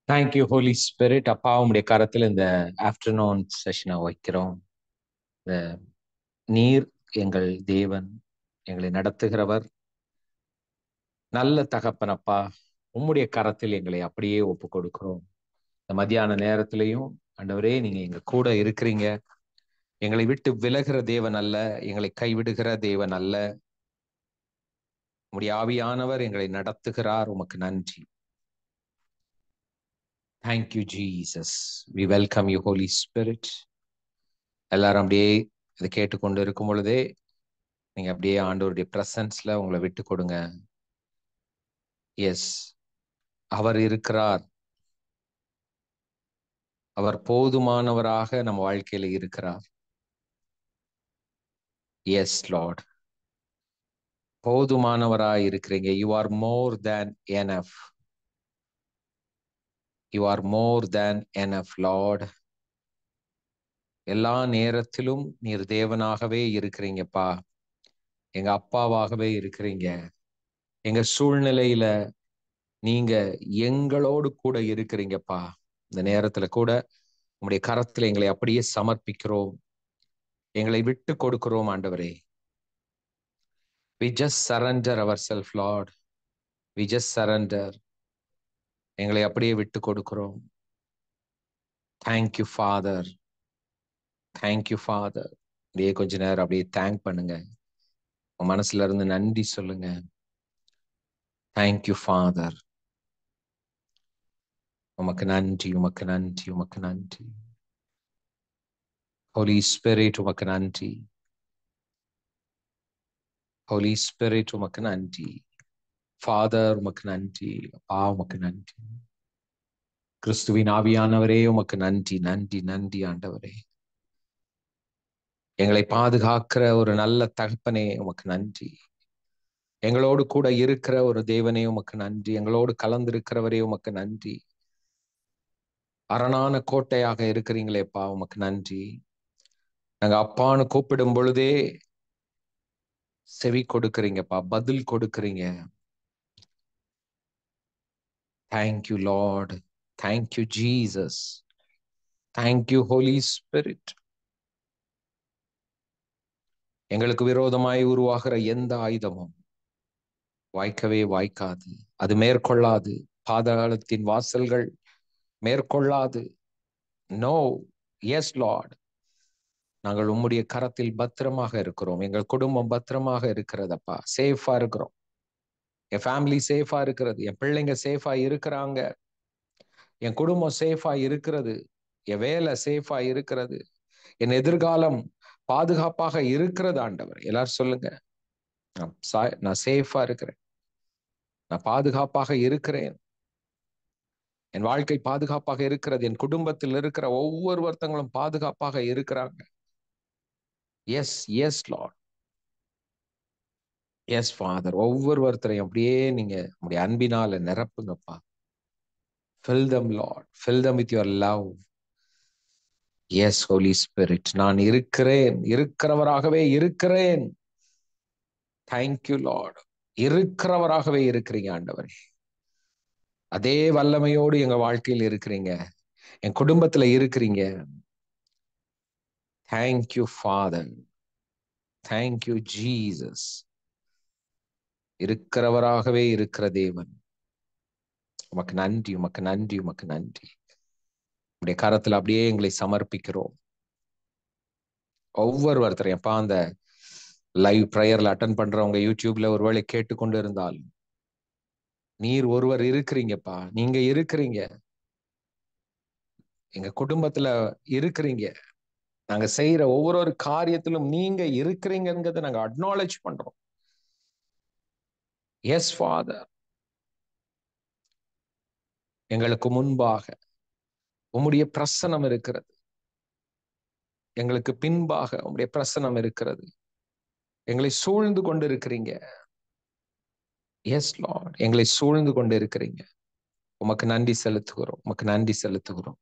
Thank you Holy spirit. அப்பா உங்களுடைய கரத்தில் இந்த ஆஃப்டர்நூன் செஷனை வைக்கிறோம். இந்த நீர் எங்கள் தேவன், எங்களை நடத்துகிறவர், நல்ல தகப்பனப்பா. உம்முடைய கரத்தில் எங்களை அப்படியே ஒப்பு கொடுக்கிறோம். இந்த மத்தியான நேரத்திலையும் ஆண்டவரே, நீங்க எங்க கூட இருக்கிறீங்க. எங்களை விட்டு விலகிற தேவன் அல்ல, எங்களை கைவிடுகிற தேவன் அல்ல. உம்முடைய ஆவியானவர் எங்களை நடத்துகிறார். உமக்கு நன்றி. Thank you Jesus. We welcome you Holy Spirit. எல்லாரும் அப்படியே இதை கேட்டுக்கொண்டு இருக்கும் பொழுதே நீங்க அப்படியே ஆண்டவருடைய பிரசன்ஸ்ல உங்களை விட்டு கொடுங்க. எஸ், அவர் இருக்கிறார். அவர் போதுமானவராக நம்ம வாழ்க்கையில இருக்கிறார். எஸ் லார்ட், போதுமானவராய் இருக்கிறீங்க. You are more than enough. You are more than enough Lord. எல்லா நேரத்திலும் நீர் தேவனாகவே இருக்கிறீங்கப்பா. எங்க அப்பாவாகவே இருக்கிறீங்க. எங்க சூழ்நிலையில நீங்க எங்களோடு கூட இருக்கிறீங்கப்பா. இந்த நேரத்துல கூட உங்களுடைய கரத்துல எங்களை அப்படியே சமர்ப்பிக்கிறோம். எங்களை விட்டு கொடுக்கிறோம் ஆண்டவரே. We just surrender ourselves, Lord. We just surrender. எங்களை அப்படியே விட்டு கொடுக்கிறோம். Thank you, Father. Thank you, Father. அப்படியே கொஞ்ச நேரம் அப்படியே தேங்க் பண்ணுங்க. உங்க மனசுல இருந்து நன்றி சொல்லுங்க. Thank you, Father. உமக்கு நன்றி, உமக்கு நன்றி, உமக்கு நன்றி. Holy Spirit, உமக்கு நன்றி. Holy Spirit, உமக்கு நன்றி. Father, உமக்கு நன்றி. அப்பா, உமக்கு நன்றி. கிறிஸ்துவின் ஆவியானவரே, உமக்கு நன்றி, நன்றி, நன்றி ஆண்டவரே. எங்களை பாதுகாக்கிற ஒரு நல்ல தகப்பனே, உமக்கு நன்றி. எங்களோடு கூட இருக்கிற ஒரு தேவனே, உமக்கு நன்றி. எங்களோடு கலந்திருக்கிறவரே, உமக்கு நன்றி. அரணான கோட்டையாக இருக்கிறீங்களேப்பா, உமக்கு நன்றி. நாங்க அப்பான்னு கூப்பிடும் பொழுதே செவி கொடுக்கிறீங்கப்பா, பதில் கொடுக்கிறீங்க. Thank you Lord. Thank you Jesus. Thank you Holy Spirit. எங்களுக்கு விரோதமாய் உருவாகிற எந்த ஆயுதமும் வாய்க்கவே வாய்க்காது. அது மேற்கொள்ளாது. பாதாளத்தின் வாசல்கள் மேற்கொள்ளாது. நோ. S Lord. நாங்கள் உம்முடைய கரத்தில் பத்திரமாக இருக்கிறோம். எங்கள் குடும்பம் பத்திரமாக இருக்கிறதப்பா. சேஃபா இருக்கிறோம். என் ஃபேமிலி சேஃபா இருக்கிறது. என் பிள்ளைங்க சேஃபா இருக்கிறாங்க. என் குடும்பம் சேஃபா இருக்கிறது. என் வேலை சேஃபா இருக்கிறது. என் எதிர்காலம் பாதுகாப்பாக இருக்கிறது ஆண்டவர். எல்லாரும் சொல்லுங்க, நான் சேஃபா இருக்கிறேன். நான் பாதுகாப்பாக இருக்கிறேன். என் வாழ்க்கை பாதுகாப்பாக இருக்கிறது. என் குடும்பத்தில் இருக்கிற ஒவ்வொருத்தங்களும் பாதுகாப்பாக இருக்கிறாங்க. Yes, yes Lord. Yes Father. ஒவ்வொருத்தரையும் அப்படியே நீங்க உங்களுடைய அன்பினால நிரப்புங்கப்பா. Fill them, Lord. Fill them with your love. Yes, Holy Spirit. நான் இருக்கிறேன். இருக்கிறவராகவே இருக்கிறேன். Thank you, Lord. இருக்கிறவராகவே இருக்கிறீங்க ஆண்டவரே. அதே வல்லமையோடு எங்க வாழ்க்கையில் இருக்கிறீங்க. என் குடும்பத்துல இருக்கிறீங்க. Thank you, Father. Thank you, Jesus. இருக்கிறவராகவே இருக்கிற தேவன். உமக்கு நன்றி, உமக்கு நன்றி, உமக்கு நன்றி. உடைய கரத்துல அப்படியே எங்களை சமர்ப்பிக்கிறோம். ஒவ்வொருத்தரையும் அப்பா, அந்த லைவ் ப்ரேயர்ல அட்டன் பண்றவங்க யூடியூப்ல ஒருவேளை கேட்டுக்கொண்டு இருந்தால், நீர் ஒருவர் இருக்கிறீங்கப்பா. நீங்க இருக்கிறீங்க. எங்க குடும்பத்துல இருக்கிறீங்க. நாங்க செய்யற ஒவ்வொரு காரியத்திலும் நீங்க இருக்கிறீங்கிறத நாங்க அக்னாலேஜ் பண்றோம். Yes Father. எங்களுக்கு முன்பாக உம்முடைய பிரசனம் இருக்கிறது. எங்களுக்கு பின்பாக உம்முடைய பிரசனம் இருக்கிறது. எங்களை சூழ்ந்து கொண்டு இருக்கிறீங்க. Yes Lord. எங்களை சூழ்ந்து கொண்டு இருக்கிறீங்க. உமக்கு நன்றி செலுத்துகிறோம். உமக்கு நன்றி செலுத்துகிறோம்.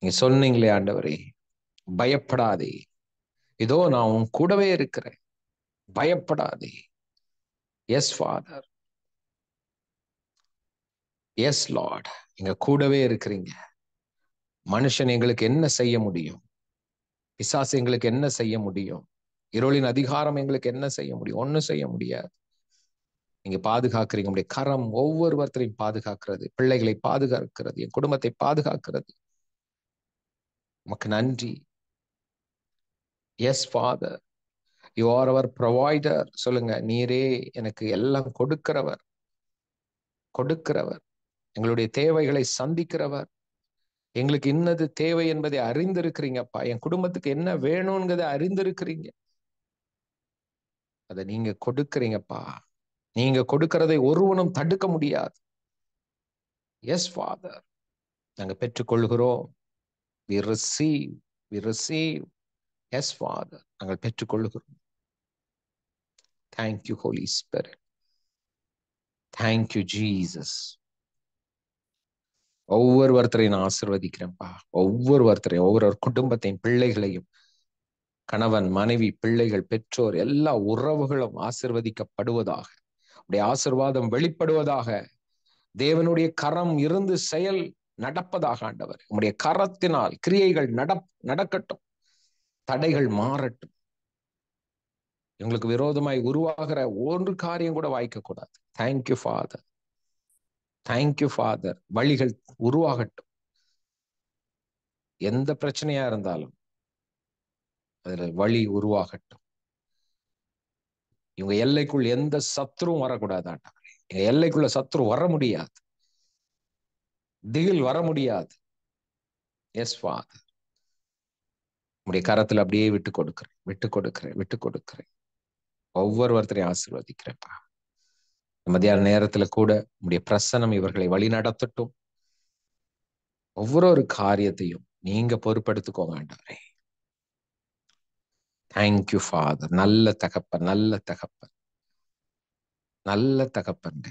நீங்க சொன்னீங்களே ஆண்டவரே, பயப்படாதே, இதோ நான் உன் கூடவே இருக்கிறேன், பயப்படாதே. S father. எஸ் லார்ட், எங்க கூடவே இருக்கிறீங்க. மனுஷன் எங்களுக்கு என்ன செய்ய முடியும்? பிசாசு எங்களுக்கு என்ன செய்ய முடியும்? இருளின் அதிகாரம் எங்களுக்கு என்ன செய்ய முடியும்? ஒண்ணும் செய்ய முடியாது. நீங்க பாதுகாக்கிறீங்க. உங்களுடைய கரம் ஒவ்வொருவரையும் பாதுகாக்கிறது, பிள்ளைகளை பாதுகாக்கிறது, என் குடும்பத்தை பாதுகாக்கிறது. உமக்கு நன்றி. Yes Father, you are our provider. சொல்லுங்க, நீரே எனக்கு எல்லாம் கொடுக்கிறவர், கொடுக்கிறவர், எங்களுடைய தேவைகளை சந்திக்கிறவர். எங்களுக்கு இன்னது தேவை என்பதை அறிந்திருக்கிறீங்கப்பா. என் குடும்பத்துக்கு என்ன வேணும்ங்கிறத அறிந்திருக்கிறீங்க. அதை நீங்க கொடுக்கிறீங்கப்பா. நீங்க கொடுக்கிறதை ஒருவனும் தடுக்க முடியாது. எஸ் ஃபாதர், நாங்க பெற்றுக்கொள்கிறோம். we receive, we receive. Yes father, நாங்கள் பெற்றுக்கொள்கிறோம். Thank you Holy Spirit. Thank you Jesus. ஒவ்வொருத்தரையும் நான் ஆசீர்வதிக்கிறேன்ப்பா. ஒவ்வொருத்தரையும், ஒவ்வொரு குடும்பத்தையும், பிள்ளைகளையும், கணவன், மனைவி, பிள்ளைகள், பெற்றோர், எல்லா உறவுகளும் ஆசீர்வதிக்கப்படுவதாக. உடைய ஆசீர்வாதம் வெளிப்படுவதாக. தேவனுடைய கரம் இருந்து செயல் நடப்பதாக. ஆண்டவர், உம்முடைய கரத்தினால் கிரியைகள் நடக்கட்டும். தடைகள் மாறட்டும். எங்களுக்கு விரோதமாய் உருவாகிற ஒரு காரியம் கூட வாய்க்க கூடாது. Thank you father, thank you father. வழிகள் உருவாகட்டும். எந்த பிரச்சனையா இருந்தாலும் அதுல வழி உருவாகட்டும். இவங்க எல்லைக்குள் எந்த சத்ருவும் வரக்கூடாது ஆண்டவரே. எங்க எல்லைக்குள்ள சத்ரு வர முடியாது, திகில் வர முடியாது. எஸ் ஃபாதர், உங்களுடைய கரத்துல அப்படியே விட்டு கொடுக்கிறேன், விட்டு கொடுக்கிறேன், விட்டு கொடுக்கிறேன். ஒவ்வொருத்தரையும் ஆசீர்வதிக்கிறேன்ப்பா. மத்தியான நேரத்துல கூட உங்களுடைய பிரசனம் இவர்களை வழி நடத்தட்டும். ஒவ்வொரு காரியத்தையும் நீங்க பொறுப்படுத்திக்கோங்க ஆண்டவரே. Thank you father. நல்ல தகப்பன், நல்ல தகப்பன், நல்ல தகப்பன்.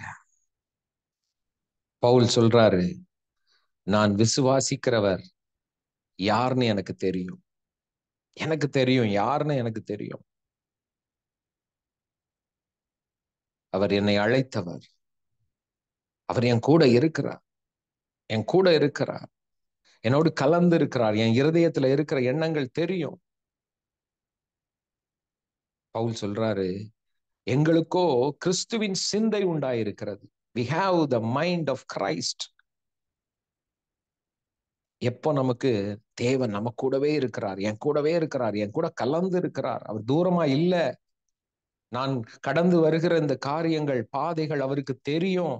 பவுல் சொல்றாரு, நான் விசுவாசிக்கிறவர் யாருன்னு எனக்கு தெரியும். எனக்கு தெரியும் யாருன்னு எனக்கு தெரியும். அவர் என்னை அழைத்தவர். அவர் என் கூட இருக்கிறார், என் கூட இருக்கிறார், என்னோடு கலந்து இருக்கிறார். என் இருதயத்துல இருக்கிற எண்ணங்கள் தெரியும். பவுல் சொல்றாரு, எங்களுக்கோ கிறிஸ்துவின் சிந்தை உண்டாயிருக்கிறது. we have the mind of Christ. எப்போ நமக்கு தேவன் நம்ம கூடவே இருக்கிறார், என் கூடவே இருக்கிறார், என் கூட கலந்து இருக்கிறார், அவர் தூரமா இல்ல. நான் கடந்து வருகிற இந்த காரியங்கள், பாதைகள் அவருக்கு தெரியும்.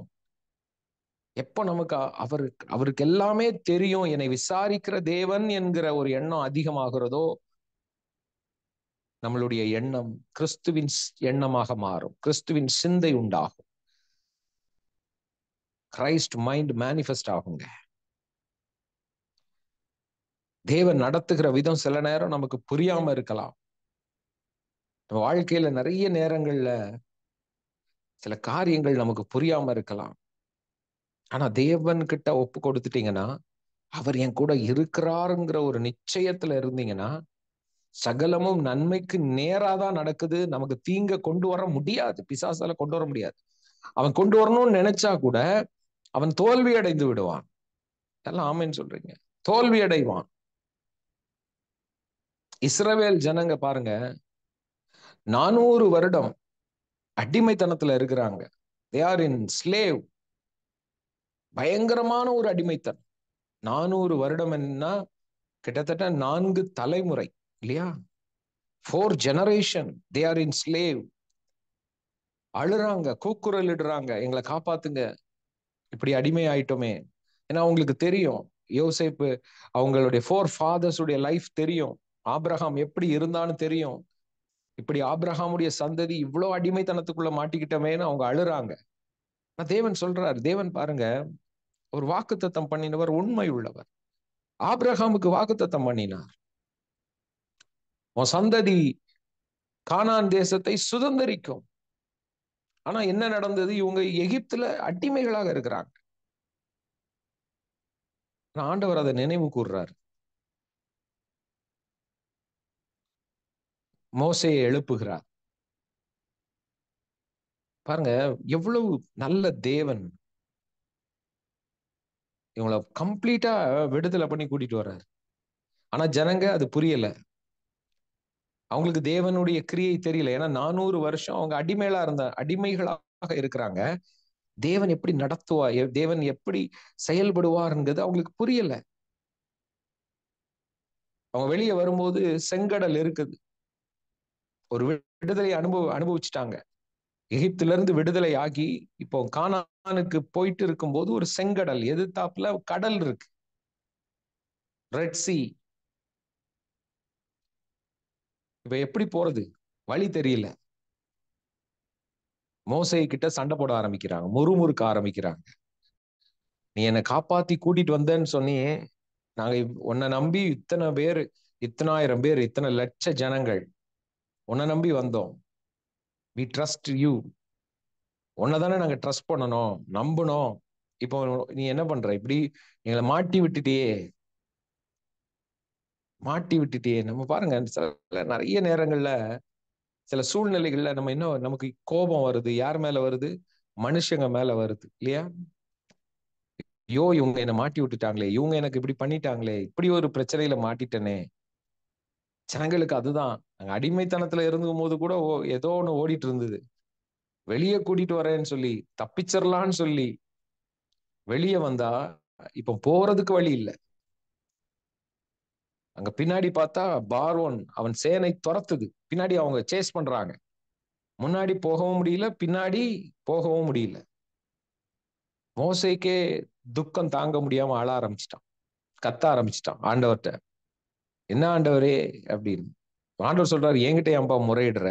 எப்போ நமக்கு அவருக்கு எல்லாமே தெரியும், என்னை விசாரிக்கிற தேவன் என்கிற ஒரு எண்ணம் அதிகமாகிறதோ, நம்மளுடைய எண்ணம் கிறிஸ்துவின் எண்ணமாக மாறும். கிறிஸ்துவின் சிந்தை உண்டாகும். கிரைஸ்ட் மைண்ட் மேனிஃபெஸ்ட் ஆகுங்க. தேவன் நடத்துகிற விதம் சில நேரம் நமக்கு புரியாம இருக்கலாம். நம்ம வாழ்க்கையில நிறைய நேரங்கள்ல சில காரியங்கள் நமக்கு புரியாம இருக்கலாம். ஆனா தேவன் கிட்ட ஒப்பு கொடுத்துட்டீங்கன்னா, அவர் என் கூட இருக்கிறாருங்கிற ஒரு நிச்சயத்துல இருந்தீங்கன்னா, சகலமும் நன்மைக்கு நேராதான் நடக்குது. நமக்கு தீங்க கொண்டு வர முடியாது, பிசாசால கொண்டு வர முடியாது. அவன் கொண்டு வரணும்னு நினைச்சா கூட அவன் தோல்வி அடைந்து விடுவான். எல்லாம் ஆமேன்னு சொல்றீங்க. தோல்வி அடைவான். இஸ்ரவேல் ஜனங்க பாருங்க, 400 வருடம் அடிமைத்தனத்துல இருக்கிறாங்க. they are in slave. பயங்கரமான ஒரு அடிமைத்தனம். 400 வருடம் என்ன, கிட்டத்தட்ட 4 தலைமுறை இல்லையா? 4 generation they are in slave. அழுறாங்க, கூக்குரல் இடுறாங்க, எங்களை காப்பாத்துங்க, இப்படி அடிமை ஆயிட்டோமே. ஏன்னா அவங்களுக்கு தெரியும், யோசேப்பு அவங்களுடைய 4 ஃபாதர்ஸ் உடைய லைஃப் தெரியும். ஆபிரகாம் எப்படி இருந்தான்னு தெரியும். இப்படி ஆபிரகாமுடைய சந்ததி இவ்வளவு அடிமைத்தனத்துக்குள்ள மாட்டிக்கிட்டோமேன்னு அவங்க அழுறாங்க. தேவன் சொல்றார், தேவன் பாருங்க, ஒரு வாக்குத்தத்தம் பண்ணினவர், உண்மை உள்ளவர். ஆபிரகாமுக்கு வாக்குத்தத்தம் பண்ணினார், உன் சந்ததி கானான் தேசத்தை சுதந்தரிக்கும். ஆனா என்ன நடந்தது? இவங்க எகிப்துல அடிமைகளாக இருக்கிறாங்க. ஆண்டவர் அதை நினைவு கூர்றார். மோசேயை எழுப்புகிறார். பாருங்க எவ்வளவு நல்ல தேவன். இவங்களை கம்ப்ளீட்டா விடுதலை பண்ணி கூட்டிட்டு வர்றாரு. ஆனா ஜனங்க அது புரியல. அவங்களுக்கு தேவனுடைய கிரியை தெரியல. ஏன்னா 400 வருஷம் அவங்க அடிமைகளாக இருக்கிறாங்க. தேவன் எப்படி நடத்துவார், தேவன் எப்படி செயல்படுவார்ங்கிறது அவங்களுக்கு புரியல. அவங்க வெளியே வரும்போது செங்கடல் இருக்குது. ஒரு விடுதலை அனுபவிச்சுட்டாங்க. எகிப்தில இருந்து விடுதலை ஆகி இப்போ கானானுக்கு போயிட்டு இருக்கும்போது ஒரு செங்கடல் எதிர்த்தாப்புல கடல் இருக்கு, ரெட் சி. இப்ப எப்படி போறது, வழி தெரியல. மோசே கிட்ட சண்டை போட ஆரம்பிக்கிறாங்க, முறுமுறுக்க ஆரம்பிக்கிறாங்க. நீ என்னை காப்பாத்தி கூட்டிட்டு வந்தேன்னு சொன்னியே, நாங்க உன்னை நம்பி இத்தனை பேர், இத்தனாயிரம் பேர், இத்தனை லட்ச ஜனங்கள் உன்னை நம்பி வந்தோம். We trust you. உன்னைதானே நாங்க ட்ரஸ்ட் பண்ணணும், நம்பணும். இப்போ நீ என்ன பண்ற, இப்படி எங்களை மாட்டி விட்டுட்டியே, மாட்டி விட்டுட்டியே. நம்ம பாருங்க, நிறைய நேரங்கள்ல சில சூழ்நிலைகள்ல நம்ம இன்னும் நமக்கு கோபம் வருது. யார் மேல வருது? மனுஷங்க மேல வருது இல்லையா? ஐயோ, இவங்க என்ன மாட்டி விட்டுட்டாங்களே, இவங்க எனக்கு இப்படி பண்ணிட்டாங்களே, இப்படி ஒரு பிரச்சனையில மாட்டிட்டனே. ஜனங்களுக்கு அதுதான். நாங்க அடிமைத்தனத்துல இருக்கும் போது கூட ஏதோ ஒண்ணு ஓடிட்டு இருந்தது. வெளியே கூட்டிட்டு வரேன்னு சொல்லி, தப்பிச்சிடலான்னு சொல்லி வெளியே வந்தா இப்ப போறதுக்கு வழி இல்லை. அங்க பின்னாடி பார்த்தா பார்வோன் அவன் சேனை துரத்துது, பின்னாடி அவங்க சேஸ் பண்றாங்க. முன்னாடி போகவும் முடியல, பின்னாடி போகவும் முடியல. மோசேக்கே துக்கம் தாங்க முடியாம அழ ஆரம்பிச்சிட்டான், கத்த ஆரம்பிச்சிட்டான் ஆண்டவர்கிட்ட. என்ன ஆண்டவரே அப்படின்னு. ஆண்டவர் சொல்றாரு, என்கிட்ட ஏன்பா முறையிடுற,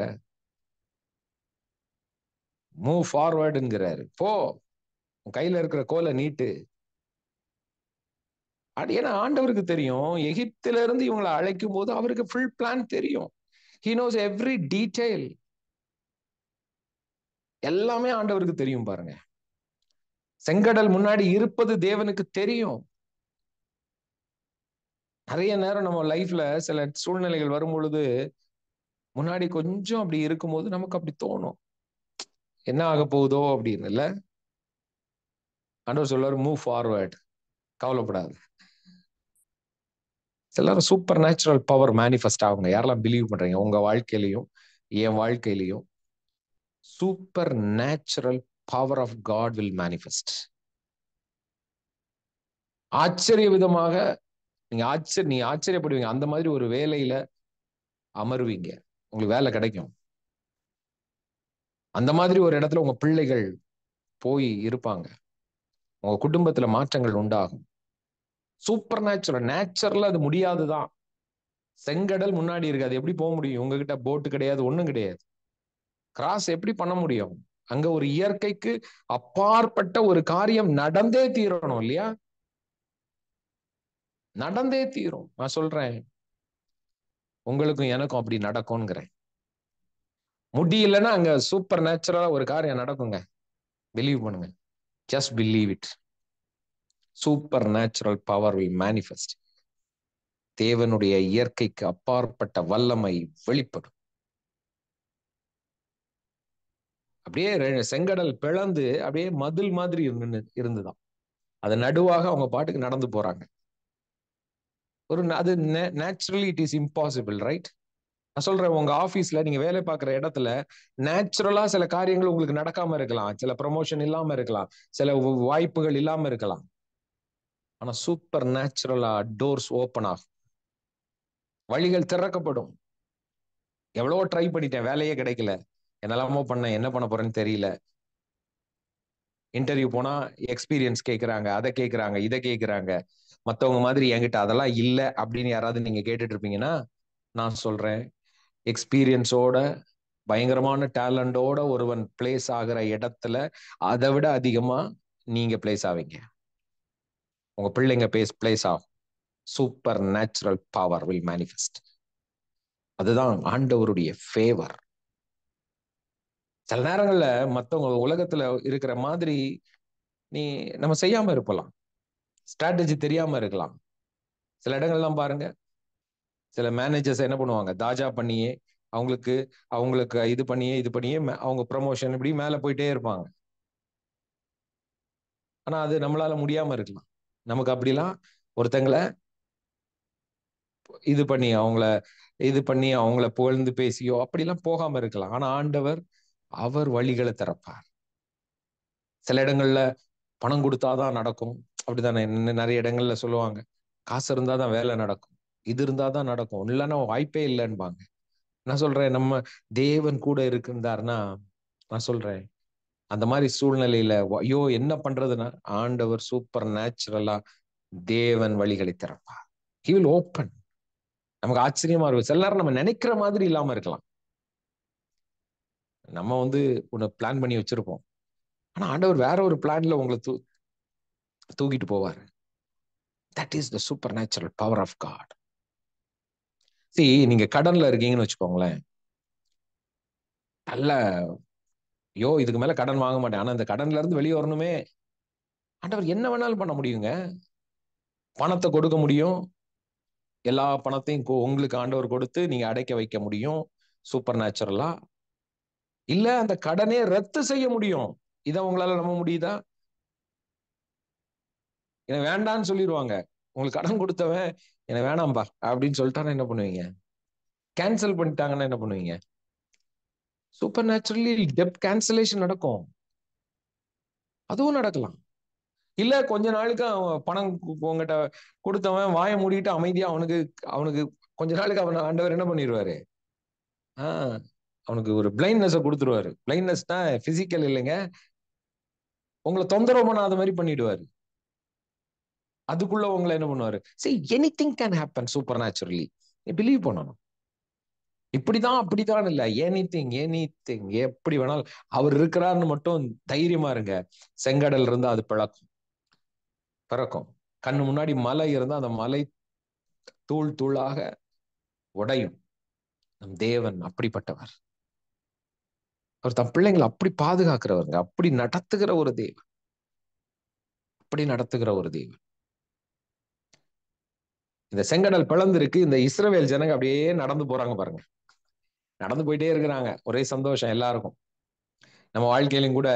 மூவ் ஃபார்வர்டுங்கிறாரு. போ, உன் கையில இருக்கிற கோலை நீட்டு. அது ஏன்னா ஆண்டவருக்கு தெரியும், எகிப்தில இருந்து இவங்களை அழைக்கும் போது அவருக்கு ஃபுல் பிளான் தெரியும். he knows every detail. எல்லாமே ஆண்டவருக்கு தெரியும் பாருங்க. செங்கடல் முன்னாடி இருப்பது தேவனுக்கு தெரியும். நிறைய நேரம் நம்ம லைஃப்ல சில சூழ்நிலைகள் வரும் பொழுது முன்னாடி கொஞ்சம் அப்படி இருக்கும்போது நமக்கு அப்படி தோணும், என்ன ஆக போகுதோ அப்படின்னு. இல்ல, ஆண்டவர் சொல்றாரு, மூவ் ஃபார்வர்ட், கவலைப்படாது. எல்லாரும் சூப்பர் நேச்சுரல் பவர் மேனிஃபெஸ்ட் ஆகுங்க. யாரெல்லாம் பிலீவ் பண்றீங்க உங்க வாழ்க்கையிலையும் என் வாழ்க்கையிலையும் supernatural power of God will manifest. ஆச்சரிய விதமாக நீ ஆச்சரியப்படுவீங்க. அந்த மாதிரி ஒரு வேலையில அமருவீங்க, உங்களுக்கு வேலை கிடைக்கும். அந்த மாதிரி ஒரு இடத்துல உங்க பிள்ளைகள் போய் இருப்பாங்க. உங்க குடும்பத்துல மாற்றங்கள் உண்டாகும். சூப்பர் நேச்சுரல் அது முடியாதுதான். செங்கடல் முன்னாடி இருக்கு, அது எப்படி போக முடியும்? உங்ககிட்ட போட்டு கிடையாது, ஒண்ணும் கிடையாது. கிராஸ் எப்படி பண்ண முடியும்? அங்க ஒரு இயற்கைக்கு அப்பாற்பட்ட ஒரு காரியம் நடந்தே தீரணும் இல்லையா? நடந்தே தீரும். நான் சொல்றேன், உங்களுக்கும் எனக்கும் அப்படி நடக்கும்ங்கிறேன். முடியலன்னா அங்க சூப்பர் நேச்சுரலா ஒரு காரியம் நடக்குங்க. பிலீவ் பண்ணுங்க, just believe it. Super natural power will manifest. தேவனுடைய இயற்கைக்கு அப்பாற்பட்ட வல்லமை வெளிப்படும். அப்படியே செங்கடல் பிளந்து அப்படியே மதில் மாதிரி இருந்துதான். அது நடுவாக அவங்க பாட்டுக்கு நடந்து போறாங்க. அது naturally it is impossible, right? நான் சொல்றேன், உங்க ஆபீஸ்ல நீங்க வேலை பார்க்குற இடத்துல நேச்சுரலா சில காரியங்கள் உங்களுக்கு நடக்காம இருக்கலாம், சில ப்ரமோஷன் இல்லாம இருக்கலாம், சில வாய்ப்புகள் இல்லாம இருக்கலாம். ஆனா சூப்பர் நேச்சுரலா டோர்ஸ் ஓபன் ஆகும், வழிகள் திறக்கப்படும். எவ்வளவோ ட்ரை பண்ணிட்டேன், வேலையே கிடைக்கல, என்னெல்லாமோ பண்ண, என்ன பண்ண போறேன்னு தெரியல. இன்டர்வியூ போனா எக்ஸ்பீரியன்ஸ் கேட்கறாங்க, அதை கேட்கறாங்க, இதை கேட்கறாங்க. மத்தவங்க மாதிரி என்கிட்ட அதெல்லாம் இல்லை அப்படின்னு யாராவது நீங்க கேட்டுட்டு இருப்பீங்கன்னா, நான் சொல்றேன், எக்ஸ்பீரியன்ஸோட பயங்கரமான டேலண்டோட ஒருவன் பிளேஸ் ஆகிற இடத்துல அதை விட அதிகமா நீங்க பிளேஸ் ஆவீங்க. உங்க பிள்ளைங்க பிளேஸ் ஆகும். Super natural power will manifest. அதுதான் ஆண்டவருடைய ஃபேவர். சில நேரங்கள்ல மத்தவங்க உலகத்துல இருக்கிற மாதிரி நம்ம செய்யாம இருக்கலாம், ஸ்ட்ராட்டஜி தெரியாம இருக்கலாம். சில இடங்கள்லாம் பாருங்க, சில மேனேஜர்ஸ் என்ன பண்ணுவாங்க, தாஜா பண்ணியே அவங்களுக்கு அவங்களுக்கு இது பண்ணியே அவங்க ப்ரமோஷன் இப்படி மேல போயிட்டே இருப்பாங்க. ஆனா அது நம்மளால முடியாம இருக்கலாம். நமக்கு அப்படிலாம் ஒருத்தங்களை அவங்கள புகழ்ந்து பேசியோ அப்படிலாம் போகாம இருக்கலாம். ஆனா ஆண்டவர் அவர் வழிகளை திறப்பார். சில இடங்கள்ல பணம் கொடுத்தாதான் நடக்கும், அப்படித்தானே நிறைய இடங்கள்ல சொல்லுவாங்க. காசு இருந்தாதான் வேலை நடக்கும், இது இருந்தாதான் நடக்கும், இல்லைன்னா வாய்ப்பே இல்லைன்பாங்க. நான் சொல்றேன், நம்ம தேவன் கூட இருக்குந்தாருன்னா, நான் சொல்றேன் அந்த மாதிரி சூழ்நிலையில ஐயோ என்ன பண்றதுன்னா, ஆண்டவர் சூப்பர் நேச்சுரலா தேவன் வழிகளை திறப்பார். He will open. நமக்கு ஆச்சரியமா இருக்கும். சில நேரம் நம்ம நினைக்கிற மாதிரி இல்லாம இருக்கலாம். நம்ம ஒண்ணு பிளான் பண்ணி வச்சிருப்போம். ஆனா ஆண்டவர் வேற ஒரு பிளான்ல உங்களை தூக்கிட்டு போவார். That is the supernatural power of God. See, நீங்க கடன்ல இருக்கீங்கன்னு வச்சுக்கோங்களேன். நல்ல ஐயோ இதுக்கு மேல கடன் வாங்க மாட்டேன், ஆனா இந்த கடன்ல இருந்து வெளியே வரணுமே. ஆண்டவர் என்ன வேணாலும் பண்ண முடியுங்க. பணத்தை கொடுக்க முடியும். எல்லா பணத்தையும் உங்களுக்கு ஆண்டவர் கொடுத்து நீங்க அடைக்க வைக்க முடியும் சூப்பர் நேச்சுரலா. இல்ல அந்த கடனே ரத்து செய்ய முடியும். இதை உங்களால நம்ப முடியுதா? எனக்கு வேண்டான்னு சொல்லிடுவாங்க. உங்களுக்கு கடன் கொடுத்தவன் எனக்கு வேணாம்பா அப்படின்னு சொல்லிட்டானா என்ன பண்ணுவீங்க? கேன்சல் பண்ணிட்டாங்கன்னா என்ன பண்ணுவீங்க? சூப்பர் நேச்சுரலி டெப்ட் கேன்சலேஷன் நடக்கும். அதுவும் நடக்கலாம். இல்ல கொஞ்ச நாளுக்கு அவன் பணம் உங்ககிட்ட கொடுத்தவன் வாயை மூடிட்டு அமைதியா அவனுக்கு அவனுக்கு கொஞ்ச நாளுக்கு அவன் ஆண்டவர் என்ன பண்ணிடுவாரு? அவனுக்கு ஒரு பிளைண்ட்னஸ் கொடுத்துருவாரு. பிளைண்ட்னஸ்னா பிசிக்கல் இல்லைங்க, உங்களை தொந்தரவு பண்ணாத மாதிரி பண்ணிடுவாரு. அதுக்குள்ள உங்களை என்ன பண்ணுவாரு? See, anything can happen supernaturally. Believe பண்ணணும். இப்படிதான் அப்படிதான் இல்ல, எனிதிங் எப்படி வேணாலும் அவர் இருக்கிறார்னு மட்டும் தைரியமா இருங்க. செங்கடல் இருந்தா அது பிறக்கும். கண்ணு முன்னாடி மலை இருந்தா அந்த மலை தூள் தூளாக உடையும். நம் தேவன் அப்படிப்பட்டவர். அவர் தம் பிள்ளைங்களை அப்படி பாதுகாக்கிறவருங்க. அப்படி நடத்துகிற ஒரு தேவன். இந்த செங்கடல் பிளந்திருக்கு. இந்த இஸ்ரவேல் ஜனங்க அப்படியே நடந்து போறாங்க பாருங்க. நடந்து போயிட்டே இருக்கிறாங்க. ஒரே சந்தோஷம் எல்லாருக்கும். நம்ம வாழ்க்கையிலும் கூட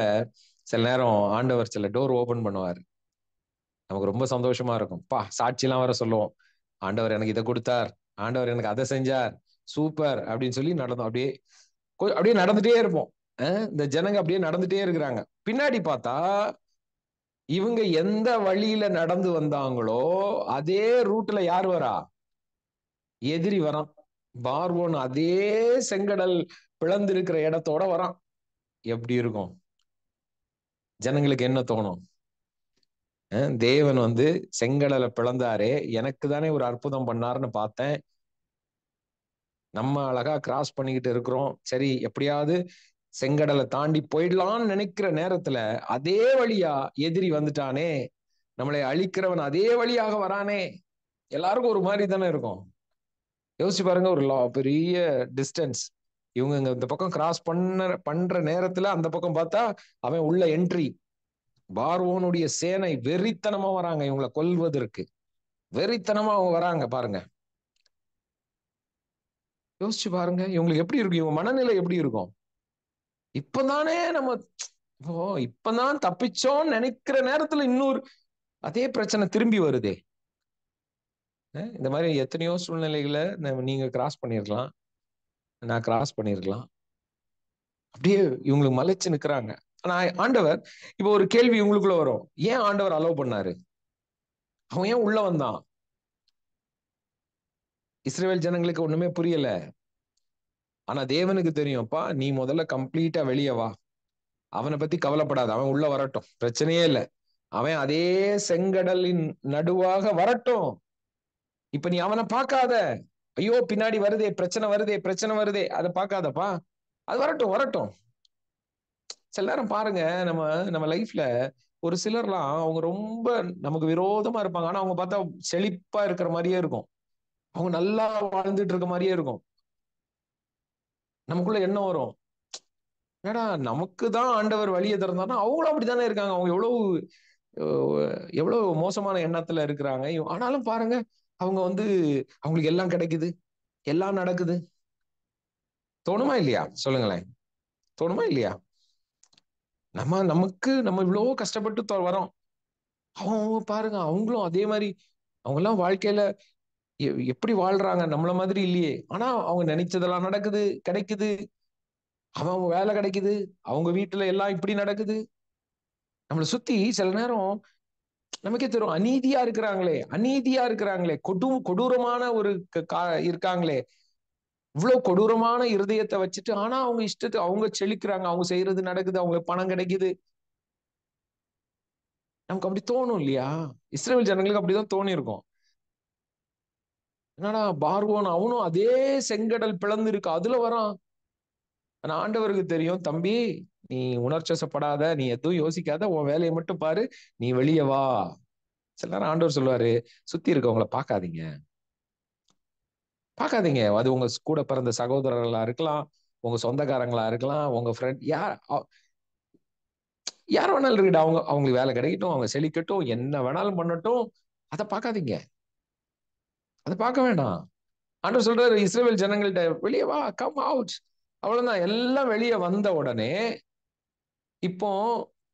சில நேரம் ஆண்டவர் சில டோர் ஓபன் பண்ணுவார். நமக்கு ரொம்ப சந்தோஷமா இருக்கும். சாட்சியெல்லாம் வர சொல்லுவோம். ஆண்டவர் எனக்கு இதை கொடுத்தார், ஆண்டவர் எனக்கு அதை செஞ்சார், சூப்பர் அப்படின்னு சொல்லி நடந்தோம். அப்படியே நடந்துட்டே இருப்போம். இந்த ஜனங்க அப்படியே நடந்துட்டே இருக்கிறாங்க. பின்னாடி பார்த்தா இவங்க எந்த வழியில நடந்து வந்தாங்களோ அதே ரூட்ல யார் வரா? எதிரி வரான். பார்வோன் அதே செங்கடல் பிளந்திருக்கிற இடத்தோட வரான். எப்படி இருக்கும்? ஜனங்களுக்கு என்ன தோணும்? தேவன் செங்கடலை பிளந்தாரே, எனக்கு தானே ஒரு அற்புதம் பண்ணாருன்னு பார்த்தேன். நம்ம அழகா கிராஸ் பண்ணிக்கிட்டு இருக்கிறோம், சரி எப்படியாவது செங்கடலை தாண்டி போயிடலாம்னு நினைக்கிற நேரத்துல அதே வழியா எதிரி வந்துட்டானே, நம்மளை அழிக்கிறவன் அதே வழியாக வரானே. எல்லாருக்கும் ஒரு மாதிரி தானே இருக்கும். யோசிச்சு பாருங்க, ஒரு பெரிய டிஸ்டன்ஸ். இவங்க இந்த பக்கம் கிராஸ் பண்ற நேரத்துல அந்த பக்கம் பார்த்தா அவன் உள்ள என்ட்ரி. பார்வோனுடைய சேனை வெறித்தனமா வராங்க இவங்களை கொல்வதற்கு. வெறித்தனமா அவங்க வராங்க பாருங்க. யோசிச்சு பாருங்க, இவங்களுக்கு எப்படி இருக்கும்? இவங்க மனநிலை எப்படி இருக்கும்? இப்பதானே நம்ம இப்பதான் தப்பிச்சோன்னு நினைக்கிற நேரத்துல இன்னொரு அதே பிரச்சனை திரும்பி வருதே. இந்த மாதிரி எத்தனையோ சூழ்நிலைகளை நீங்க கிராஸ் பண்ணிருக்கலாம், நான் கிராஸ் பண்ணிருக்கலாம். அப்படியே இவங்களுக்கு மலைச்சு நிக்கிறாங்க. ஆனா ஆண்டவர், இப்ப ஒரு கேள்வி உங்களுக்குள்ள வரும், ஏன் ஆண்டவர் அலோவ் பண்ணாரு? அவன் ஏன் உள்ள வந்தான்? இஸ்ரவேல் ஜனங்களுக்கு ஒண்ணுமே புரியல. ஆனா தேவனுக்கு தெரியும்ப்பா, நீ முதல்ல கம்ப்ளீட்டா வெளியே வா, அவனை பத்தி கவலைப்படாத, அவன் உள்ள வரட்டும், பிரச்சனையே இல்லை. அவன் அதே செங்கடலின் நடுவாக வரட்டும். இப்ப நீ அவனை பார்க்காத. ஐயோ பின்னாடி வருதே பிரச்சனை வருதே அதை பார்க்காதப்பா, அது வரட்டும் வரட்டும். சில நேரம் பாருங்க, நம்ம நம்ம லைஃப்ல ஒரு சிலர்லாம் அவங்க ரொம்ப நமக்கு விரோதமா இருப்பாங்க. ஆனா அவங்க பார்த்தா செழிப்பா இருக்கிற மாதிரியே இருக்கும். அவங்க நல்லா வாழ்ந்துட்டு இருக்க மாதிரியே இருக்கும். நமக்குள்ள என்ன வரும்? ஏடா நமக்கு தான் ஆண்டவர் வழியை திறந்தாருன்னா அவங்களும் அப்படித்தானே இருக்காங்க. அவங்க எவ்வளவு மோசமான எண்ணத்துல இருக்கிறாங்க. ஆனாலும் பாருங்க, அவங்க அவங்களுக்கு எல்லாம் கிடைக்குது, எல்லாம் நடக்குது. தோணுமா இல்லையா? சொல்லுங்களேன், தோணுமா இல்லையா? நம்ம இவ்வளவு கஷ்டப்பட்டு வரோம். அவங்க பாருங்க, அவங்களும் அதே மாதிரி அவங்க எல்லாம் வாழ்க்கையில எப்படி வாழ்றாங்க, நம்மள மாதிரி இல்லையே. ஆனா அவங்க நினைச்சதெல்லாம் நடக்குது, கிடைக்குது. அவங்க வேலை கிடைக்குது, அவங்க வீட்டுல எல்லாம் இப்படி நடக்குது. நம்மளை சுத்தி சில நேரம் நமக்கே தெரியும், அநீதியா இருக்கிறாங்களே, அநீதியா இருக்கிறாங்களே, கொடூரமான ஒரு இருக்காங்களே, இவ்வளவு கொடூரமான இருதயத்தை வச்சுட்டு, ஆனா அவங்க இஷ்டத்தை அவங்க செழிக்கிறாங்க, அவங்க செய்யறது நடக்குது, அவங்களுக்கு பணம் கிடைக்குது. நமக்கு அப்படி தோணும் இல்லையா? இஸ்ரேல் ஜனங்களுக்கு அப்படிதான் தோணி இருக்கும். என்னடா பார்வோன் அவனும் அதே செங்கடல் பிளந்து இருக்கு, அதுல வரான். ஆனா ஆண்டவருக்கு தெரியும், தம்பி நீ உணர்ச்சசப்படாத, நீ எதுவும் யோசிக்காத, உன் வேலையை மட்டும் பாரு, நீ வெளியே வா. சில நேரம் ஆண்டவர் சொல்லுவாரு, சுத்தி இருக்கவங்கள பார்க்காதீங்க, பார்க்காதீங்க. அது உங்க கூட பிறந்த சகோதரர்களா இருக்கலாம், உங்க சொந்தக்காரங்களா இருக்கலாம், உங்க ஃப்ரெண்ட், யார் வேணாலும் இருக்கட்டும். அவங்களுக்கு வேலை கிடைக்கட்டும், அவங்க செழிக்கட்டும், என்ன வேணாலும் பண்ணட்டும், அதை பார்க்காதீங்க, அதை பார்க்க வேண்டாம். ஆண்டவர் சொல்றாரு இஸ்ரவேல் ஜனங்கள்ட்ட, வெளியே வா, கம் அவுட். அவ்வளவுதான். எல்லாம் வெளியே வந்த உடனே இப்போ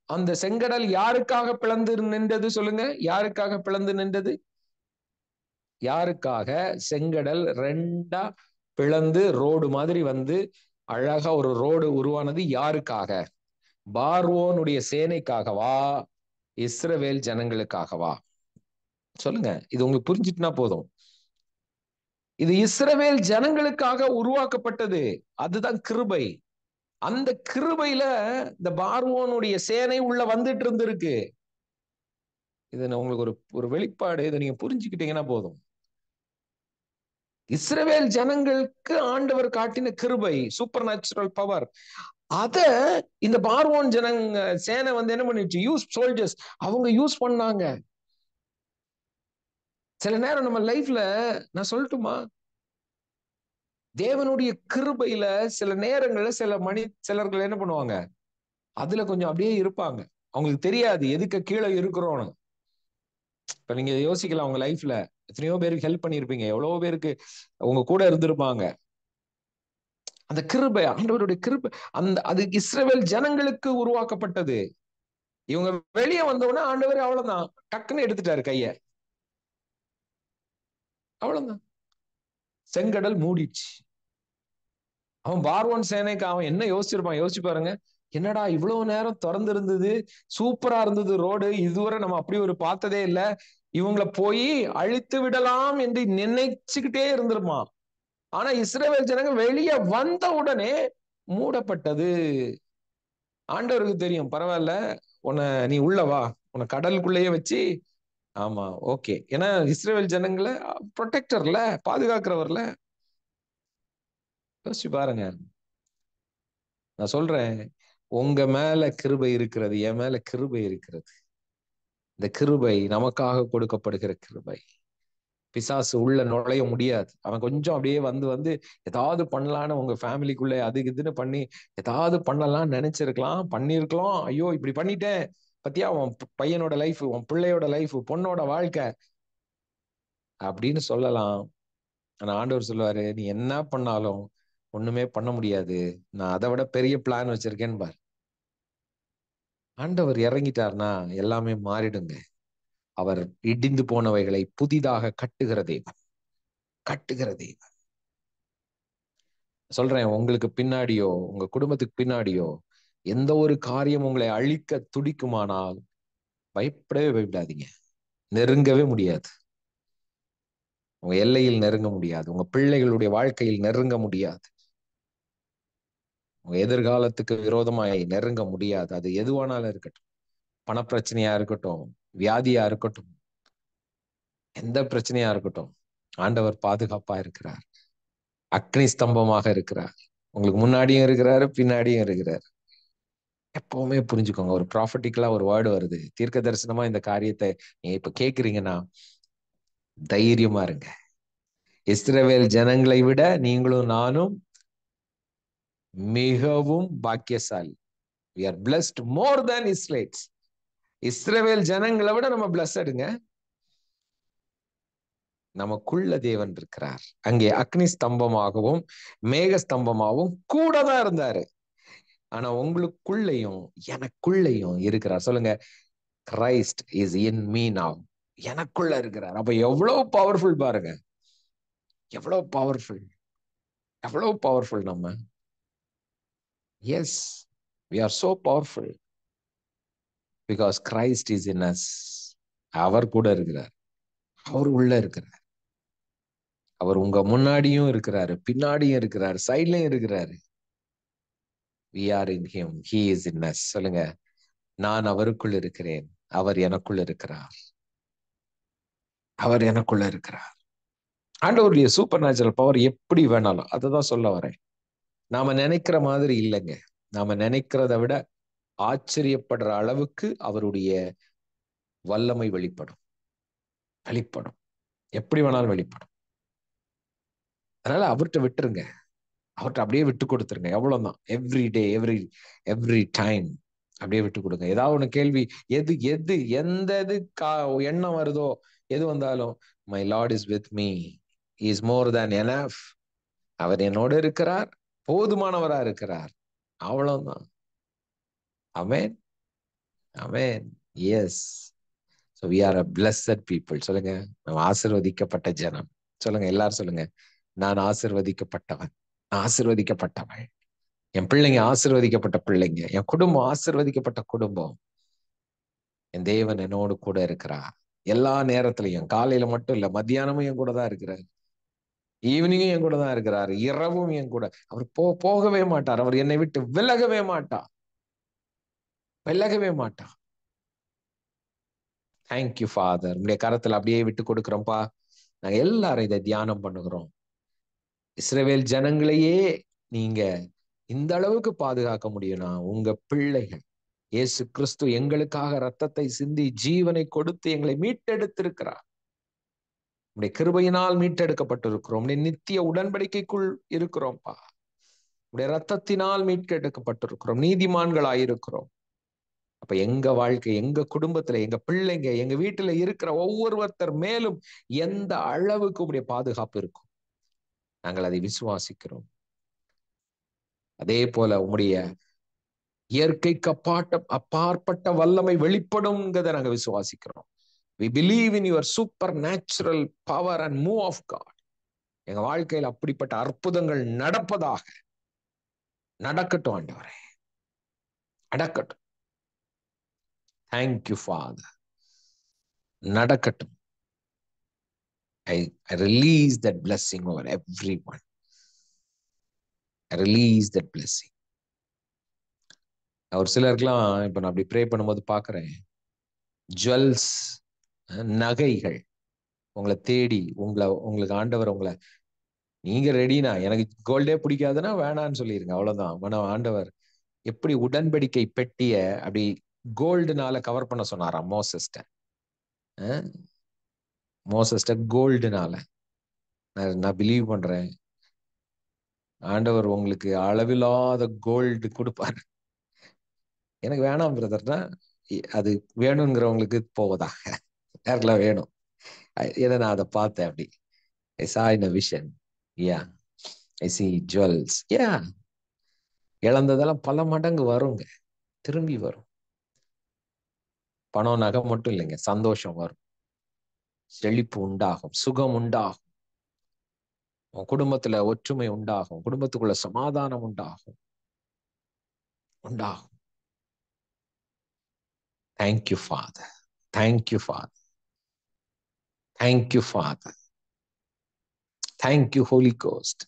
அந்த செங்கடல் யாருக்காக பிளந்து நின்றது சொல்லுங்க? யாருக்காக பிளந்து நின்றது? யாருக்காக செங்கடல் ரெண்டா பிளந்து ரோடு மாதிரி வந்து அழகா ஒரு ரோடு உருவானது? யாருக்காக? பார்வோனுடைய சேனைக்காகவா, இஸ்ரவேல் ஜனங்களுக்காகவா? சொல்லுங்க. இது உங்களுக்கு புரிஞ்சிட்டுனா போதும். இது இஸ்ரவேல் ஜனங்களுக்காக உருவாக்கப்பட்டது. அதுதான் கிருபை. அந்த கிருபையில இந்த பார்வோனுடைய சேனை உள்ள வந்துட்டு இருந்திருக்கு. இது உங்களுக்கு ஒரு ஒரு வெளிப்பாடு. இதை நீங்க புரிஞ்சுக்கிட்டீங்கன்னா போதும். இஸ்ரவேல் ஜனங்களுக்கு ஆண்டவர் காட்டின கிருபை, சூப்பர் நேச்சுரல் பவர், அத இந்த பார்வோன் ஜனங்க சேனை வந்து என்ன பண்ணிச்சு? யூஸ் சோல்ஜர்ஸ், அவங்க யூஸ் பண்ணாங்க. சில நேரம் நம்ம லைஃப்ல, நான் சொல்லட்டுமா, தேவனுடைய கிருபையில சில நேரங்கள்ல சிலர்கள் என்ன பண்ணுவாங்க, அதுல கொஞ்சம் அப்படியே இருப்பாங்க. அவங்களுக்கு தெரியாது எதுக்கு கீழே இருக்கிறோம்னு. இப்ப நீங்க யோசிக்கலாம், உங்க லைஃப்ல எத்தனையோ பேருக்கு ஹெல்ப் பண்ணிருப்பீங்க, எவ்வளவோ பேருக்கு உங்க கூட இருந்திருப்பாங்க. அந்த கிருபை, ஆண்டவருடைய கிருபை, அது இஸ்ரவேல் ஜனங்களுக்கு உருவாக்கப்பட்டது. இவங்க வெளியே வந்தோடனே ஆண்டவர் அவ்வளவுதான், டக்குன்னு எடுத்துட்டாரு கைய, அவ்வளவுதான். செங்கடல் மூடிச்சு. அவன் பார்வோன் சேனைக்கு அவன் என்ன யோசிச்சிருப்பான்? யோசிச்சு பாருங்க. என்னடா இவ்வளவு நேரம் திறந்து இருந்தது, சூப்பரா இருந்தது ரோடு, இதுவரை நம்ம அப்படி ஒரு பார்த்ததே இல்லை, இவங்களை போய் அழித்து விடலாம் என்று நினைச்சுக்கிட்டே இருந்திருப்பான். ஆனா இஸ்ரவேல் ஜனங்க வெளியே வந்த உடனே மூடப்பட்டது. ஆண்டவருக்கு தெரியும், பரவாயில்ல, நீ உள்ள வா, உன்னை கடலுக்குள்ளேயே வச்சு, ஆமா ஓகே. ஏன்னா இஸ்ரவேல் ஜனங்களை ப்ரொடெக்டர்ல, பாதுகாக்கிறவர்ல. யோசிச்சு பாருங்க. நான் சொல்றேன், உங்க மேல கிருபை இருக்கிறது, என் மேல கிருபை இருக்கிறது. இந்த கிருபை நமக்காக கொடுக்கப்படுகிற கிருபை. பிசாசு உள்ள நுழைய முடியாது. அவன் கொஞ்சம் அப்படியே வந்து வந்து ஏதாவது பண்ணலான்னு உங்க ஃபேமிலிக்குள்ள அது இதுன்னு பண்ணி ஏதாவது பண்ணலாம்னு நினைச்சிருக்கலாம், பண்ணிருக்கலாம். ஐயோ இப்படி பண்ணிட்டேன் பத்தியா, உன் பையனோட லைஃப், உன் பிள்ளையோட லைஃப், பொண்ணோட வாழ்க்கை அப்படின்னு சொல்லலாம். ஆனா ஆண்டவர் சொல்லுவாரு, நீ என்ன பண்ணாலும் ஒண்ணுமே பண்ண முடியாது, நான் அதை விட பெரிய பிளான் வச்சிருக்கேன்னு பார். ஆண்டவர் இறங்கிட்டார்னா எல்லாமே மாறிடுங்க. அவர் இடிந்து போனவைகளை புதிதாக கட்டுகிற தேவன், கட்டுகிற தேவன். சொல்றேன், உங்களுக்கு பின்னாடியோ உங்க குடும்பத்துக்கு பின்னாடியோ எந்த ஒரு காரியம் உங்களை அழிக்க துடிக்குமானால் பயப்படவே பயப்படாதீங்க. நெருங்கவே முடியாது. உங்க எல்லையில் நெருங்க முடியாது, உங்க பிள்ளைகளுடைய வாழ்க்கையில் நெருங்க முடியாது, உங்க எதிர்காலத்துக்கு விரோதமாய் நெருங்க முடியாது. அது எதுவானாலும் இருக்கட்டும், பணப்பிரச்சனையா இருக்கட்டும், வியாதியா இருக்கட்டும், எந்த பிரச்சனையா இருக்கட்டும், ஆண்டவர் பாதுகாப்பா இருக்கிறார், அக்னி ஸ்தம்பமாக இருக்கிறார். உங்களுக்கு முன்னாடியும் இருக்கிறாரு, பின்னாடியும் இருக்கிறார். எப்பவுமே புரிஞ்சுக்கோங்க, ஒரு ப்ராஃபட்டிக்கலா ஒரு வேர்டு வருது, தீர்க்க தரிசனமா இந்த காரியத்தை நீங்க இப்ப கேக்குறீங்கன்னா தைரியமா இருங்க. இஸ்ரவேல் ஜனங்களை விட நீங்களும் நானும் மிகவும் பாக்கியசாலி. we are blessed more than Israelites. இஸ்ரவேல் ஜனங்களை விட நம்ம பிளஸ்டுங்க. நமக்குள்ள தேவன் இருக்கிறார். அங்கே அக்னி ஸ்தம்பமாகவும் மேக ஸ்தம்பமாகவும் கூட தான் இருந்தாரு. ஆனா உங்களுக்குள்ளேயும் எனக்குள்ளேயும் இருக்கிறார். சொல்லுங்க, Christ is in me now. எனக்குள்ள இருக்கிறார். அப்ப எவ்வளவு பவர்ஃபுல் பாருங்க, எவ்வளவு பவர்ஃபுல், எவ்வளவு பவர்ஃபுல் நம்ம. Yes, we are so powerful because Christ is in us. அவர் கூட இருக்கிறார், அவர் உள்ள இருக்கிறார். அவர் உங்க முன்னாடியும் இருக்கிறாரு, பின்னாடியும் இருக்கிறாரு, சைட்லயும் இருக்கிறாரு. we are in him, he is in us. சொல்லுங்க, நான் அவருக்குள் இருக்கிறேன், அவர் எனக்குள்ள இருக்கிறார், அவர் எனக்குள்ள இருக்கிறார். ஆண்டவருடைய சூப்பர் நேச்சுரல் பவர் எப்படி வேணாலும், அதுதான் சொல்ல வரேன். நாம நினைக்கிற மாதிரி இல்லைங்க. நாம நினைக்கிறத விட ஆச்சரியப்படுற அளவுக்கு அவருடைய வல்லமை வெளிப்படும், வெளிப்படும், எப்படி வேணாலும் வெளிப்படும். அதனால அவர்கிட்ட விட்டுருங்க, அவர்கிட்ட அப்படியே விட்டு கொடுத்துருங்க. எவ்வளவுதான். எவ்ரி டே, எவ்ரி டைம் அப்படியே விட்டு கொடுங்க. ஏதாவது ஒண்ணு கேள்வி, எது எது எந்த இது எண்ணம் வருதோ, எது வந்தாலும், my Lord is with me, is more than enough. அவர் என்னோட இருக்கிறார், போதுமானவரா இருக்கிறார். அவ்வளவுதான். Amen, amen. Yes. So we are a blessed people. சொல்லுங்க, நம்ம ஆசீர்வதிக்கப்பட்ட ஜனம். சொல்லுங்க, எல்லாரும் சொல்லுங்க, நான் ஆசீர்வதிக்கப்பட்டவன், நான் ஆசீர்வதிக்கப்பட்டவன். என் பிள்ளைங்க ஆசீர்வதிக்கப்பட்ட பிள்ளைங்க, என் குடும்பம் ஆசீர்வதிக்கப்பட்ட குடும்பம். என் தேவன் என்னோடு கூட இருக்கிறார் எல்லா நேரத்திலையும். காலையில மட்டும் இல்ல, மத்தியானமும் என் கூட தான் இருக்கிறார், ஈவினிங்கும் என் கூட தான் இருக்கிறார், இரவும் என் கூட. அவர் போகவே மாட்டார், அவர் என்னை விட்டு விலகவே மாட்டார், விலகவே மாட்டார். Thank you father. உங்களுடைய கரத்துல அப்படியே விட்டு கொடுக்கிறோம்ப்பா. நாங்க எல்லாரும் இதை தியானம் பண்ணுகிறோம். இஸ்ரவேல் ஜனங்களையே நீங்க இந்த அளவுக்கு பாதுகாக்க முடியும்னா, உங்க பிள்ளைகள், இயேசு கிறிஸ்து எங்களுக்காக ரத்தத்தை சிந்தி ஜீவனை கொடுத்து எங்களை மீட்டெடுத்திருக்கிறார். உடைய கிருபையினால் மீட்டெடுக்கப்பட்டிருக்கிறோம். உடைய நித்திய உடன்படிக்கைக்குள் இருக்கிறோம்ப்பா. உடைய ரத்தத்தினால் மீட்டெடுக்கப்பட்டிருக்கிறோம், நீதிமான்களாயிருக்கிறோம். அப்ப எங்க வாழ்க்கை, எங்க குடும்பத்துல, எங்க பிள்ளைங்க, எங்க வீட்டுல இருக்கிற ஒவ்வொருத்தர் மேலும் எந்த அளவுக்கு உடைய பாதுகாப்பு இருக்கும், நாங்கள் அதை விசுவாசிக்கிறோம். அதே போல உம்முடைய இயற்கைக்கு அப்பாற்பட்ட வல்லமை வெளிப்படும்ங்கிறத நாங்க விசுவாசிக்கிறோம். We believe in your supernatural power and move of God. எங்க வாழ்க்கையில் அப்படிப்பட்ட அற்புதங்கள் நடப்பதாக. நடக்கட்டும் ஆண்டவரே, நடக்கட்டும். Thank you father. நடக்கட்டும். I release that blessing over everyone. I release that blessing. ஒரு சிலருக்குலாம் இப்ப நான் அப்படி ப்ரே பண்ணும்போது பாக்குறேன், ஜுவல்ஸ், நகைகள் உங்களை தேடி, உங்களுக்கு ஆண்டவர் உங்களை, நீங்க ரெடினா, எனக்கு கோல்டே பிடிக்காதுன்னா வேணான்னு சொல்லிருங்க, அவ்வளவுதான். ஆனா ஆண்டவர் எப்படி உடன்படிக்கை பெட்டிய அப்படி கோல்டுனால கவர் பண்ண சொன்னாராம் மோசஸ்ட. மோசஸ்ட கோல்டுனால. நான் பிலீவ் பண்றேன், ஆண்டவர் உங்களுக்கு அளவில்லாத கோல்டு கொடுப்பாரு. எனக்கு வேணாம் பிரதர்னா, அது வேணுங்கிறவங்களுக்கு போவதாக. யாருக்கெல்லாம் வேணும்? ஏன்னா நான் அதை பார்த்தேன் அப்படி. I saw in a vision. Yeah, I see jewels. Yeah, இழந்ததெல்லாம் பல மடங்கு வருங்க, திரும்பி வரும். பணம் நகை மட்டும் இல்லைங்க, சந்தோஷம் வரும், செழிப்பு உண்டாகும், சுகம் உண்டாகும், உன் குடும்பத்துல ஒற்றுமை உண்டாகும், குடும்பத்துக்குள்ள சமாதானம் உண்டாகும், உண்டாகும். Thank you, Father. Thank you, Father. Thank you, Father. Thank you, Holy Ghost.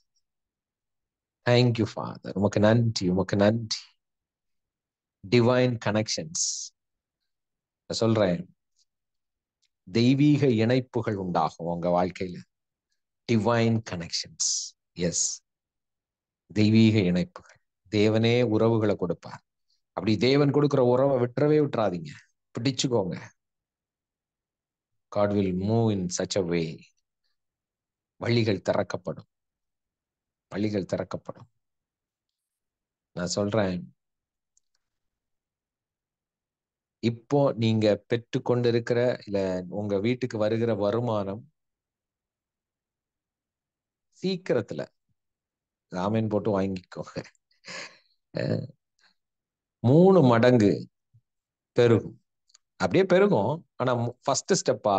Thank you, Father. உமக்கு நன்றி, உமக்கு நன்றி. டிவைன் கனெக்ஷன்ஸ் சொல்றேன், தெய்வீக இணைப்புகள் உண்டாகும் உங்க வாழ்க்கையில. Divine connections. எஸ், தெய்வீக இணைப்புகள். தேவனே உறவுகளை கொடுப்பார். அப்படி தேவன் கொடுக்கிற உறவை விட்டுறாதீங்க, பிடிச்சுக்கோங்க. God will move in such a way. வழிகள் திறக்கப்படும், வழிகள் திறக்கப்படும். நான் சொல்றேன், இப்போ நீங்க பெற்றுக்கொண்டிருக்கிற இல்ல உங்க வீட்டுக்கு வருகிற வருமானம் சீக்கிரத்துல ஆமீன் போட்டு வாங்கிக்கோங்க, 3 மடங்கு பெருகும். அப்படியே பெருகும். ஆனா ஃபர்ஸ்ட் ஸ்டெப்பா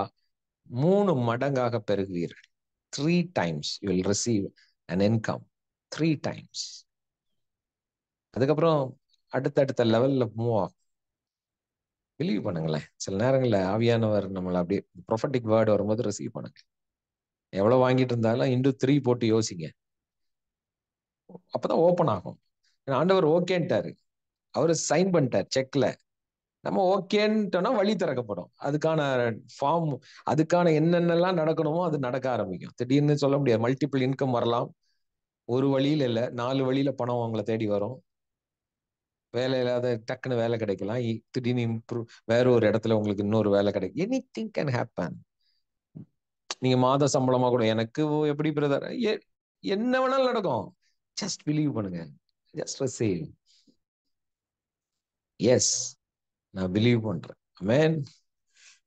3 மடங்காக பெருகுவீர்கள். 3 times you will receive an income. 3 times. அதுக்கப்புறம் அடுத்தடுத்த லெவல்ல மூவ் ஆகும். பிலீவ் பண்ணுங்களேன். சில நேரங்கள்ல ஆவியானவர் நம்மளை அப்படியே ப்ரொஃபட்டிக் வேர்டு வரும்போது ரிசீவ் பண்ணுங்க. எவ்வளவு வாங்கிட்டு இருந்தாலும் இன்டு 3 போட்டு யோசிங்க. அப்பதான் ஓப்பன் ஆகும். ஆண்டவர் ஓகேன்ட்டாரு. அவரு சைன் பண்ணிட்டார் செக்ல. நம்ம ஓகேன்ட்டோம்னா வழி திறக்கப்படும். அதுக்கான ஃபார்ம், அதுக்கான என்னென்னலாம் நடக்கணுமோ அது நடக்க ஆரம்பிக்கும். திடீர்னு சொல்ல முடியாது. மல்டிபிள் இன்கம் வரலாம். ஒரு வழியில இல்ல, 4 வழியில பணம் உங்களை தேடி வரும். வேலை இல்லாத டக்குன்னு வேலை கிடைக்கலாம். திடீர்னு இம்ப்ரூவ் வேற ஒரு இடத்துல உங்களுக்கு இன்னொரு வேலை கிடைக்கும். Anything can happen. நீங்க மாத சம்பளமா கூட எனக்கு எப்படி பிரதர், என்ன வேணாலும் நடக்கும். ஜஸ்ட் பிலீவ் பண்ணுங்க. Just receive. எஸ், நான் பிலீவ் பண்றேன். Amen.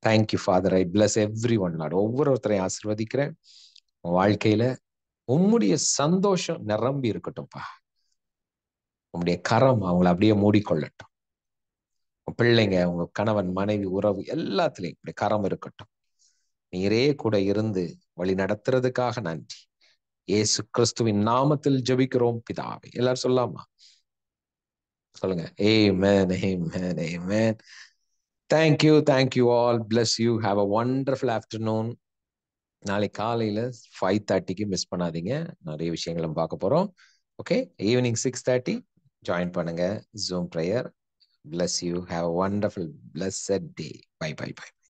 Thank you father. I bless every one Lord. ஒவ்வொருத்தரையும் ஆசீர்வதிக்கிறேன். உன் வாழ்க்கையில உம்முடைய சந்தோஷம் நிரம்பி இருக்கட்டும்ப்பா. உம்முடைய கரம் அவங்களை அப்படியே மூடிக்கொள்ளட்டும். உங்க பிள்ளைங்க, உங்க கணவன் மனைவி உறவு எல்லாத்துலயும் இப்படி கரம் இருக்கட்டும். நீரே கூட இருந்து வழி நடத்துறதுக்காக நன்றி. இயேசு கிறிஸ்துவின் நாமத்தில் ஜெபிக்கிறோம் பிதாவே. எல்லாரும் சொல்லாமா? சொல்லுங்க. Amen, amen, amen. Thank you all. Bless you. Have a wonderful afternoon. நாளை காலையில 5:30க்கு மிஸ் பண்ணாதீங்க. நிறைய விஷயங்களும் பார்க்க போறோம். ஓகே, ஈவினிங் 6:30 ஜாயின் பண்ணுங்க. Zoom prayer. Bless you. Have a wonderful, blessed day. Bye, bye, bye.